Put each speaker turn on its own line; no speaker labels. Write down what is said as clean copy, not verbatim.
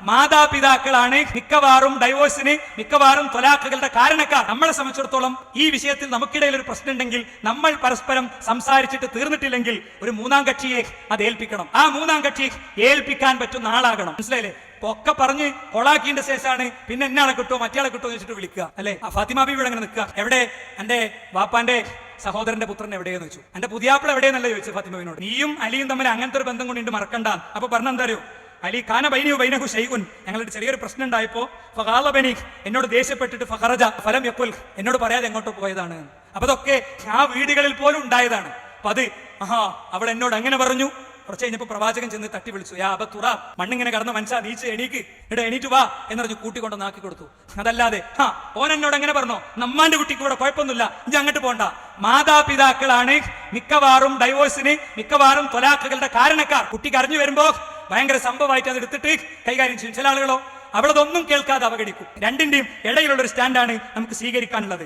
മാതാപിതാക്കളാണ് മിക്കവാറും ഡൈവോഴ്സിന്, മിക്കവാറും ത്വലാഖുകളുടെ കാരണക്കാർ. നമ്മളെ സംബന്ധിച്ചിടത്തോളം ഈ വിഷയത്തിൽ നമുക്കിടയിൽ ഒരു പ്രശ്നം ഉണ്ടെങ്കിൽ നമ്മൾ പരസ്പരം സംസാരിച്ചിട്ട് തീർന്നിട്ടില്ലെങ്കിൽ ഒരു മൂന്നാം കക്ഷിയെ അത് ഏൽപ്പിക്കണം. ആ മൂന്നാം കക്ഷിയെ ഏൽപ്പിക്കാൻ പറ്റുന്ന ആളാകണം. മനസ്സിലായില്ലേ? ഒക്കെ പറഞ്ഞ് കൊളാക്കിന്റെ ശേഷമാണ് പിന്നെ എന്നാളെ കിട്ടുമോ മറ്റയാളെ കിട്ടുമോ എന്ന് വെച്ചിട്ട് വിളിക്കുക അല്ലെ. ഫാത്തിമ ബീവി അങ്ങനെ നിൽക്കുക. എവിടെ എന്റെ വാപ്പാന്റെ സഹോദരന്റെ പുത്രൻ എവിടെയെന്ന് വെച്ചു. എന്റെ പുതിയാപ്പിള എവിടെയെന്നല്ല ചോദിച്ചു ഫാത്തിമവിനോട്. നീയും അലിയും തമ്മിൽ അങ്ങനത്തെ ഒരു ബന്ധം കൊണ്ട് മറക്കണ്ട. അപ്പൊ പറഞ്ഞെന്താ അറിയോ? അലി ഖാന ബൈനിയു ബൈനഹു ഷൈഉൻ, ഞങ്ങളുടെ ചെറിയൊരു പ്രശ്നം ഉണ്ടായപ്പോ ഫഖാല ബനി, എന്നോട് ദേഷ്യപ്പെട്ടിട്ട് ഫഖറജ ഫലം യഖുൽ, എന്നോട് പറയാതെ എങ്ങോട്ടോ പോയതാണ്. അപ്പൊ അതൊക്കെ ആ വീടുകളിൽ പോലും ഉണ്ടായതാണ്. അപ്പൊ അത് അവിടെ എന്നോട് അങ്ങനെ പറഞ്ഞു. കുറച്ച് കഴിഞ്ഞപ്പോ പ്രവാചകൻ ചെന്ന് തട്ടി വിളിച്ചു, യാ അബത്തുറ, മണ്ണിങ്ങനെ കടന്ന മനുഷ്യ നീച്ച് എണീക്ക്, ഇവിടെ എണീറ്റ് വാ എന്ന് പറഞ്ഞു കൂട്ടിക്കൊണ്ടൊന്ന് ആക്കി കൊടുത്തു. അതല്ലാതെ ഓൻ എന്നോട് എങ്ങനെ പറഞ്ഞോ, നമ്മാന്റെ കുട്ടിക്ക് ഇവിടെ കുഴപ്പമൊന്നുമില്ല, ഇനി അങ്ങോട്ട് പോണ്ട. മാതാപിതാക്കളാണ് മിക്കവാറും ഡൈവോഴ്സിന്, മിക്കവാറും ത്വലാഖുകളുടെ കാരണക്കാർ. കുട്ടിക്ക് അറിഞ്ഞു വരുമ്പോ ഭയങ്കര സംഭവമായിട്ട് അത് എടുത്തിട്ട് കൈകാര്യം ചെയ്യും. ചില ആളുകളോ അവളതൊന്നും കേൾക്കാതെ അവഗണിക്കും. രണ്ടിന്റെയും ഇടയിലുള്ള ഒരു സ്റ്റാൻഡാണ് നമുക്ക് സ്വീകരിക്കാനുള്ളത്.